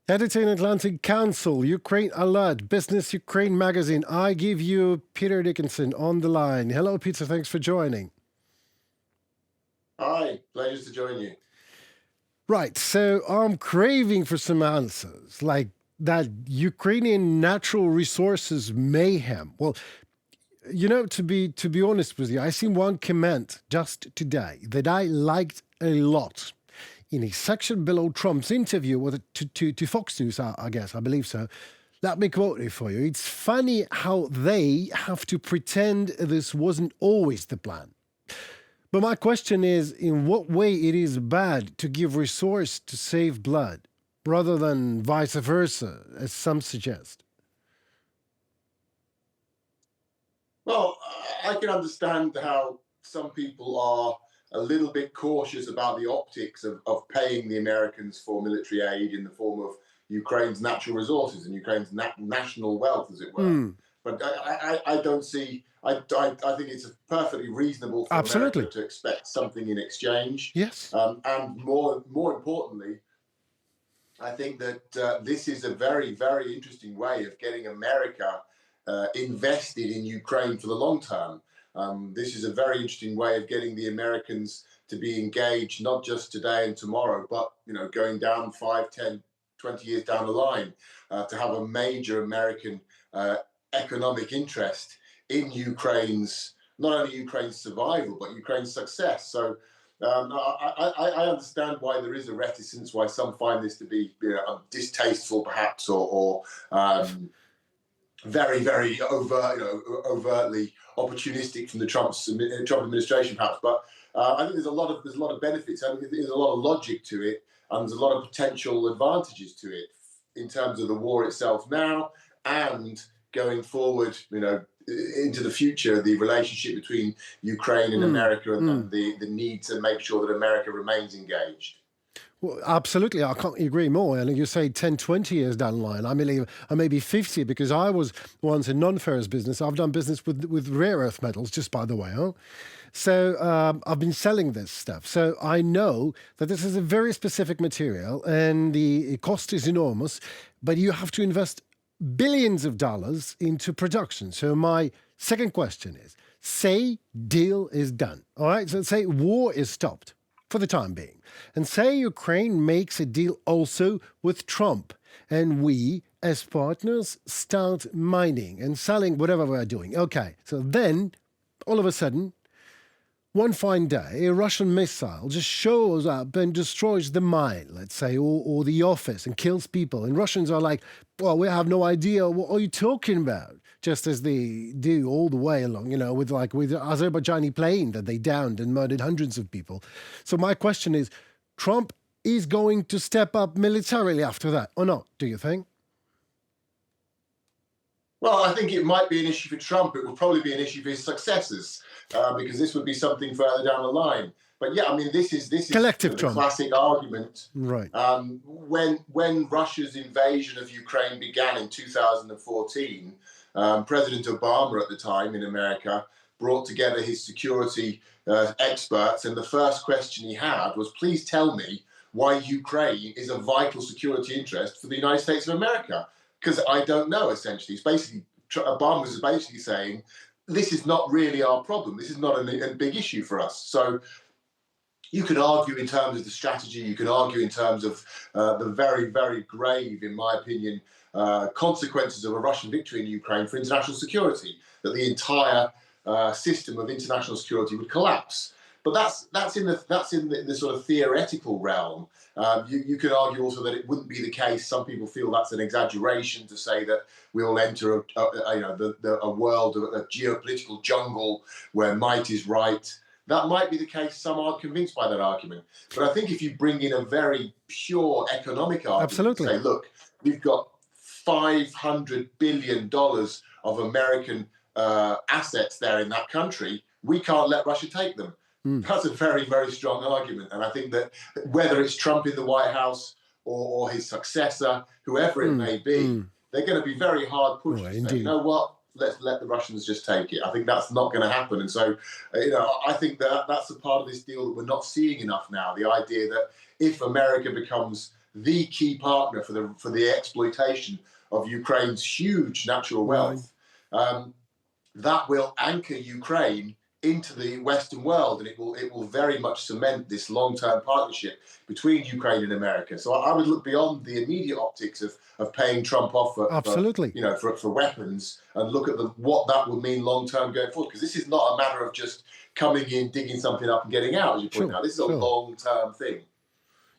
Editor in Atlantic Council, Ukraine Alert, Business Ukraine Magazine. I give you Peter Dickinson on the line. Hello, Peter. Thanks for joining. Hi, pleasure to join you. Right. So I'm craving for some answers, like that Ukrainian natural resources mayhem. Well, to be honest with you, I seen one comment just today that I liked a lot. In a section below Trump's interview to Fox News, I guess, I believe so. Let me quote it for you. It's funny how they have to pretend this wasn't always the plan. But my question is, in what way it is bad to give resource to save blood, rather than vice versa, as some suggest? Well, I can understand how some people are a little bit cautious about the optics of paying the Americans for military aid in the form of Ukraine's natural resources and Ukraine's national wealth, as it were. But I don't see. I think it's perfectly reasonable for Absolutely. America to expect something in exchange. Yes. And more importantly, I think that this is a very, very interesting way of getting America invested in Ukraine for the long term. This is a very interesting way of getting the Americans to be engaged, not just today and tomorrow, but going down 5, 10, 20 years down the line, to have a major American economic interest in not only Ukraine's survival, but Ukraine's success. So I understand why there is a reticence, why some find this to be distasteful, perhaps, or very, very overtly opportunistic from the Trump administration, perhaps. But I think there's a lot of benefits. I think there's a lot of logic to it, and there's a lot of potential advantages to it in terms of the war itself now and going forward. Into the future, the relationship between Ukraine and America, and the need to make sure that America remains engaged. Well, absolutely. I can't agree more. And you say 10, 20 years down the line. I may be 50 because I was once in non-ferrous business. I've done business with rare earth metals, just by the way. Huh? So I've been selling this stuff. So I know that this is a very specific material and the cost is enormous, but you have to invest billions of dollars into production. So my second question is, say deal is done. All right. So say war is stopped for the time being. And say Ukraine makes a deal also with Trump, and we, as partners, start mining and selling whatever we're doing. Okay, so then, all of a sudden, one fine day, a Russian missile just shows up and destroys the mine, let's say, or the office, and kills people. And Russians are like, well, we have no idea. What are you talking about? Just as they do all the way along, with Azerbaijani plane that they downed and murdered hundreds of people. So my question is, Trump is going to step up militarily after that, or not, do you think? Well, I think it might be an issue for Trump. It will probably be an issue for his successors, because this would be something further down the line. But yeah, I mean, this is collective the classic argument. Right. When Russia's invasion of Ukraine began in 2014, President Obama at the time in America brought together his security experts, and the first question he had was, please tell me why Ukraine is a vital security interest for the United States of America. Because I don't know, essentially. Obama was basically saying, this is not really our problem. This is not a big issue for us. So you could argue in terms of the strategy. You could argue in terms of the very, very grave, in my opinion, consequences of a Russian victory in Ukraine for international security, that the entire system of international security would collapse. But that's in the sort of theoretical realm. You could argue also that it wouldn't be the case. Some people feel that's an exaggeration to say that we'll enter a world of a geopolitical jungle where might is right. That might be the case. Some aren't convinced by that argument. But I think if you bring in a very pure economic argument, absolutely, say, look, we've got $500 billion of American assets there in that country. We can't let Russia take them. That's a very, very strong argument. And I think that whether it's Trump in the White House or his successor, whoever it may be, they're going to be very hard pushed to say, you know what, let's let the Russians just take it. I think that's not going to happen. And so, I think that that's a part of this deal that we're not seeing enough now. The idea that if America becomes the key partner for the exploitation of Ukraine's huge natural wealth, that will anchor Ukraine into the Western world, and it will very much cement this long-term partnership between Ukraine and America. So I would look beyond the immediate optics of paying Trump off Absolutely. for weapons, and look at what that would mean long-term going forward. Because this is not a matter of just coming in, digging something up, and getting out, as you point out. This is a long-term thing.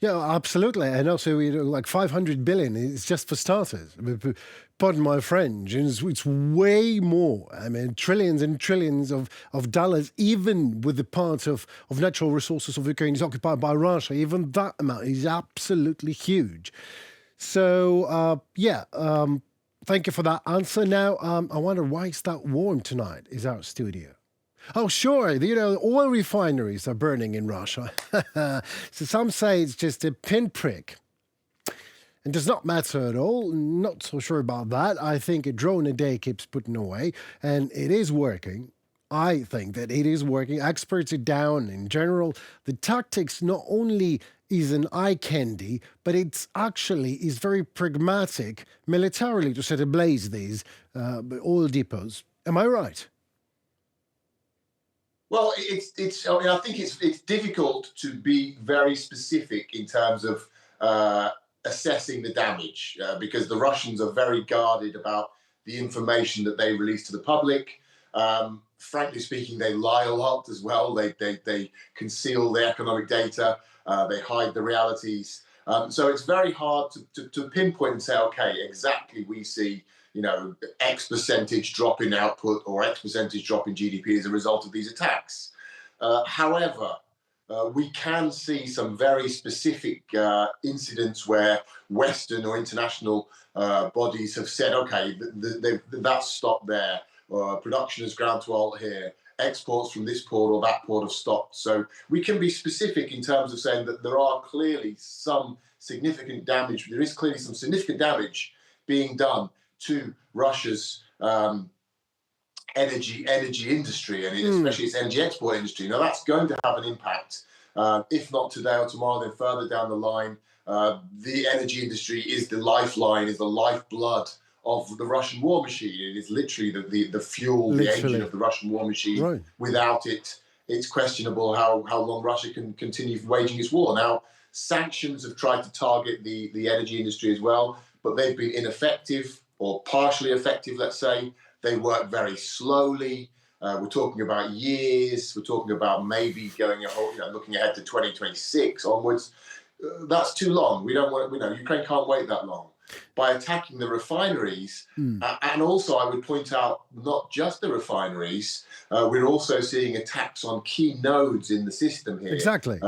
Yeah, absolutely. And also, like 500 billion is just for starters. Pardon my French. It's way more. I mean, trillions and trillions of dollars, even with the part of natural resources of Ukraine is occupied by Russia. Even that amount is absolutely huge. So, thank you for that answer. Now, I wonder, why it's that warm tonight is our studio. Oh, sure. Oil refineries are burning in Russia. So some say it's just a pinprick. It does not matter at all. Not so sure about that. I think a drone a day keeps putting away, and it is working. I think that it is working. Experts are down in general. The tactics not only is an eye candy, but it's actually is very pragmatic militarily to set ablaze these oil depots. Am I right? Well, I think it's difficult to be very specific in terms of assessing the damage, because the Russians are very guarded about the information that they release to the public. Frankly speaking, they lie a lot as well. They conceal the economic data. They hide the realities. So it's very hard to pinpoint and say, okay, exactly we see X percentage drop in output or X percentage drop in GDP as a result of these attacks. However, we can see some very specific incidents where Western or international bodies have said, okay, that's stopped there. Production has ground to a halt here. Exports from this port or that port have stopped. So we can be specific in terms of saying that there are clearly some significant damage. There is clearly some significant damage being done to Russia's energy industry, and especially its energy export industry. Now, that's going to have an impact, if not today or tomorrow, then further down the line. The energy industry is the lifeline, is the lifeblood of the Russian war machine. It is literally the fuel, the engine of the Russian war machine. Right. Without it, it's questionable how long Russia can continue waging its war. Now, sanctions have tried to target the energy industry as well, but they've been ineffective, or partially effective, let's say. They work very slowly. We're talking about years. We're talking about maybe looking ahead to 2026 onwards. That's too long. We don't want. Ukraine can't wait that long. By attacking the refineries, and also I would point out not just the refineries. We're also seeing attacks on key nodes in the system here. Exactly.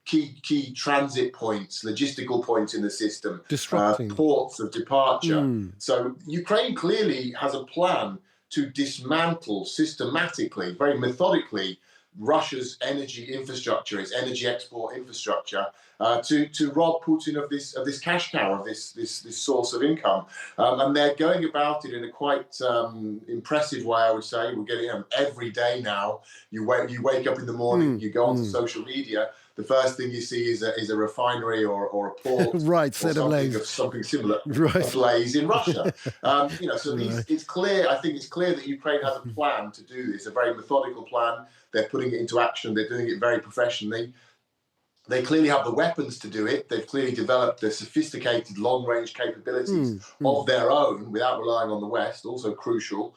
Key transit points, logistical points in the system, disrupting ports of departure. So Ukraine clearly has a plan to dismantle systematically, very methodically, Russia's energy infrastructure, its energy export infrastructure, to rob Putin of this cash cow, of this source of income, and they're going about it in a quite impressive way, I would say. We're getting every day now. You wake up in the morning, you go onto social media. The first thing you see is a refinery or a port, right, or something similar, ablaze in Russia. It's clear. I think it's clear that Ukraine has a plan to do this, a very methodical plan. They're putting it into action. They're doing it very professionally. They clearly have the weapons to do it. They've clearly developed the sophisticated long-range capabilities of their own without relying on the West, also crucial.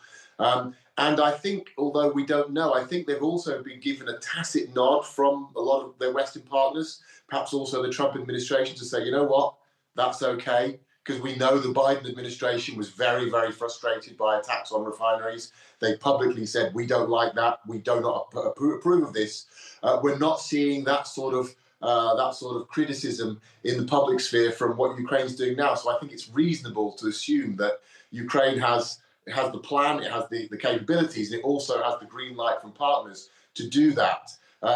And I think, although we don't know, I think they've also been given a tacit nod from a lot of their Western partners, perhaps also the Trump administration, to say, you know what, that's okay, because we know the Biden administration was very, very frustrated by attacks on refineries. They publicly said, we don't like that. We do not approve of this. We're not seeing that sort of criticism in the public sphere from what Ukraine's doing now. So I think it's reasonable to assume that Ukraine has the plan, it has the capabilities, and it also has the green light from partners to do that.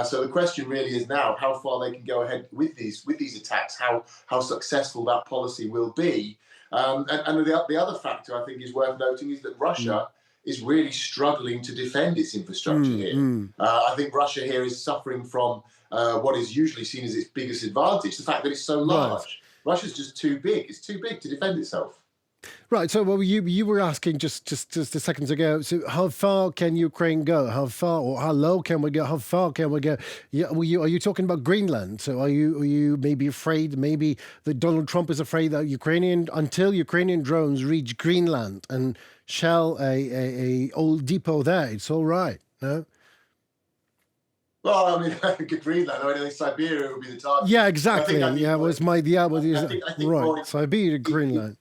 So the question really is now how far they can go ahead with these attacks, how successful that policy will be. And the other factor I think is worth noting is that Russia is really struggling to defend its infrastructure here. I think Russia here is suffering from what is usually seen as its biggest advantage, the fact that it's so Right. large. Russia's just too big. It's too big to defend itself. Right. So, well, you were asking just a seconds ago. So, how far can Ukraine go? How far or how low can we go? How far can we go? Yeah. Are you talking about Greenland? So, are you maybe afraid? Maybe that Donald Trump is afraid that until Ukrainian drones reach Greenland and shell a old depot there, it's all right. No. Well, I mean, Greenland. I think Siberia would be the target. Yeah. But Exactly. Yeah. Was my I think more. right. Siberia, Greenland.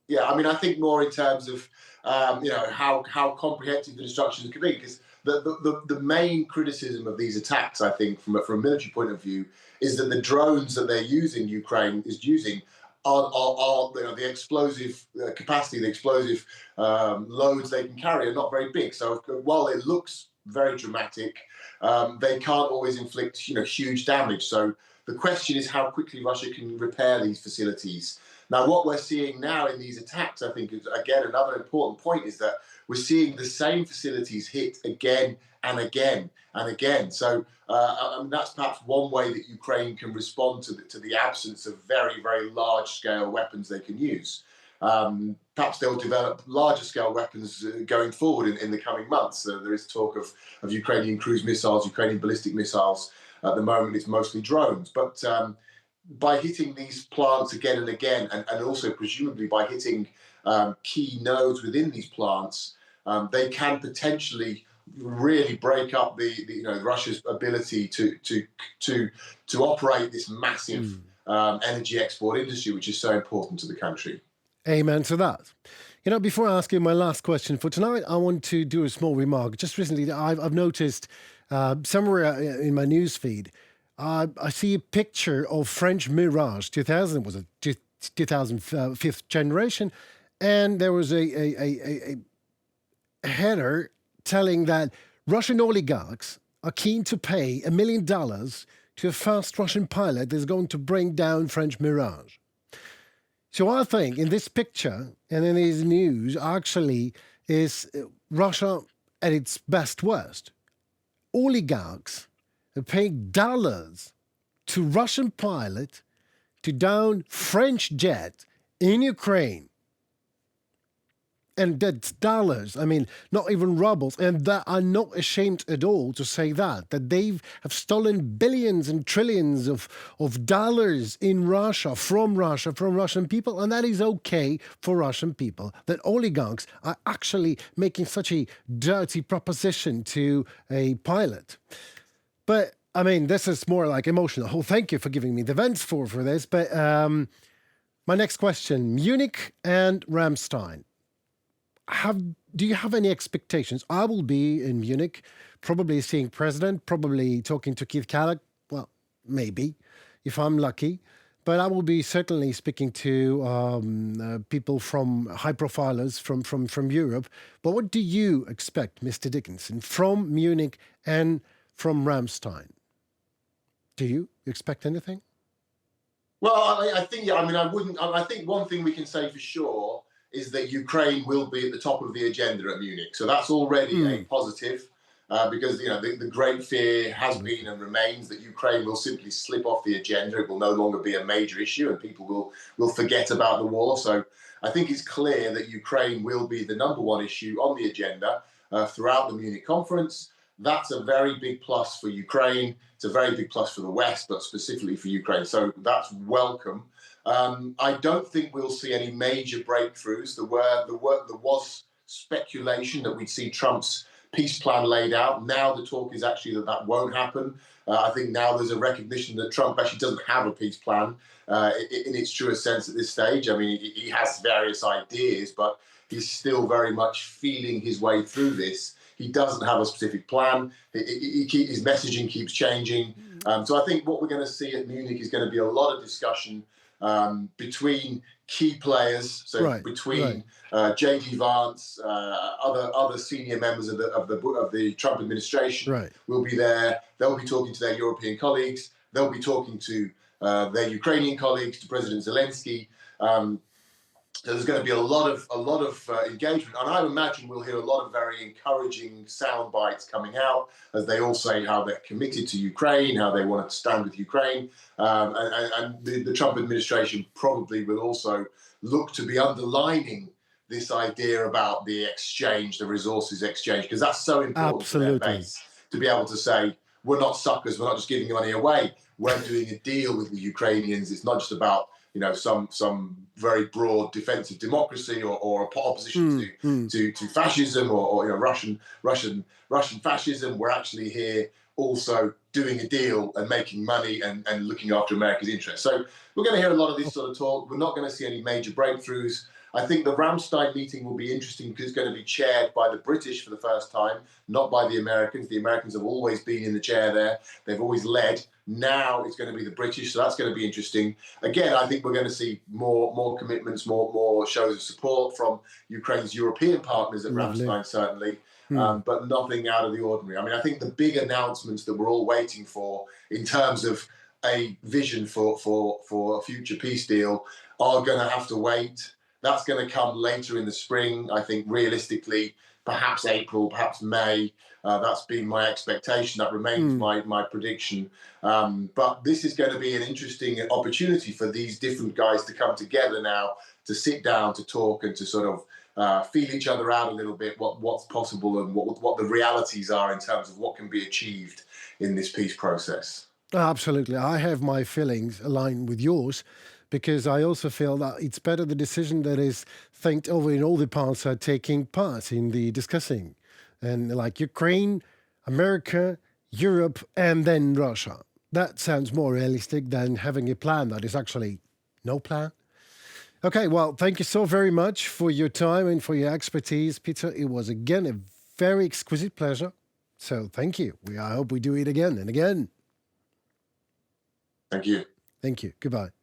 Yeah, I mean, I think more in terms of how comprehensive the destruction can be, because the main criticism of these attacks, I think, from a military point of view, is that the drones that they're using, Ukraine is using, are the explosive capacity, the explosive loads they can carry are not very big. So while it looks very dramatic, they can't always inflict huge damage. So the question is how quickly Russia can repair these facilities. Now, what we're seeing now in these attacks, I think, is, again, another important point, is that we're seeing the same facilities hit again and again and again. So that's perhaps one way that Ukraine can respond to the absence of very, very large-scale weapons they can use. Perhaps they'll develop larger-scale weapons going forward in the coming months. There is talk of Ukrainian cruise missiles, Ukrainian ballistic missiles. At the moment, it's mostly drones. But by hitting these plants again and again, and also presumably by hitting key nodes within these plants, they can potentially really break up Russia's ability to operate this massive energy export industry, which is so important to the country. Amen to that. Before asking my last question for tonight, I want to do a small remark. Just recently, I've noticed somewhere in my news feed, I see a picture of French Mirage 2000, was it 2005th generation, and there was a header telling that Russian oligarchs are keen to pay $1 million to a fast Russian pilot that's going to bring down French Mirage. So I think in this picture and in these news actually is Russia at its best worst. Oligarchs are paying dollars to Russian pilot to down French jet in Ukraine. And that's dollars. I mean, not even rubles. And that I'm not ashamed at all to say that they have stolen billions and trillions of dollars in Russia, from Russian people. And that is okay for Russian people, that oligarchs are actually making such a dirty proposition to a pilot. But, I mean, this is more like emotional. Oh, thank you for giving me the vents for this. But my next question, Munich and Rammstein. Do you have any expectations? I will be in Munich, probably seeing President, probably talking to Keith Kalloch. Well, maybe, if I'm lucky. But I will be certainly speaking to people from high profilers from Europe. But what do you expect, Mr. Dickinson, from Munich and from Rammstein? Do you expect anything? Well, I think, I mean, I wouldn't. I think one thing we can say for sure is that Ukraine will be at the top of the agenda at Munich. So that's already a positive, because the great fear has been and remains that Ukraine will simply slip off the agenda. It will no longer be a major issue, and people will forget about the war. So I think it's clear that Ukraine will be the number one issue on the agenda throughout the Munich conference. That's a very big plus for Ukraine. It's a very big plus for the West, but specifically for Ukraine. So that's welcome. I don't think we'll see any major breakthroughs. There was speculation that we'd see Trump's peace plan laid out. Now the talk is actually that won't happen. I think now there's a recognition that Trump actually doesn't have a peace plan in its truest sense at this stage. I mean, he has various ideas, but he's still very much feeling his way through this. He doesn't have a specific plan. His messaging keeps changing. So I think what we're going to see at Munich is going to be a lot of discussion between key players, so between J.D. Vance, other senior members of the Trump administration will be there. They'll be talking to their European colleagues. They'll be talking to their Ukrainian colleagues, to President Zelensky. So there's going to be a lot of engagement, and I imagine we'll hear a lot of very encouraging sound bites coming out as they all say how they're committed to Ukraine, how they want to stand with Ukraine, and the Trump administration probably will also look to be underlining this idea about the exchange, the resources exchange, because that's so important to their Absolutely. base to be able to say, we're not suckers, we're not just giving money away, we're doing a deal with the Ukrainians. It's not just about some very broad defensive democracy or opposition to fascism or Russian fascism. We're actually here also doing a deal and making money and looking after America's interests. So we're going to hear a lot of this sort of talk. We're not going to see any major breakthroughs. I think the Rammstein meeting will be interesting because it's going to be chaired by the British for the first time, not by the Americans. The Americans have always been in the chair there. They've always led. Now it's going to be the British, so that's going to be interesting. Again, I think we're going to see more commitments, more shows of support from Ukraine's European partners at Lovely. Rammstein, certainly, but nothing out of the ordinary. I mean, I think the big announcements that we're all waiting for in terms of a vision for a future peace deal are going to have to wait. That's going to come later in the spring. I think realistically, perhaps April, perhaps May. That's been my expectation. That remains my prediction. But this is going to be an interesting opportunity for these different guys to come together now, to sit down, to talk, and to sort of feel each other out a little bit, what's possible and what the realities are in terms of what can be achieved in this peace process. Absolutely. I have my feelings aligned with yours because I also feel that it's better the decision that is think over in all the parts are taking part in the discussing. And like Ukraine, America, Europe, and then Russia. That sounds more realistic than having a plan that is actually no plan. Okay, well, thank you so very much for your time and for your expertise, Peter. It was again a very exquisite pleasure. So thank you. I hope we do it again and again. Thank you. Thank you. Goodbye.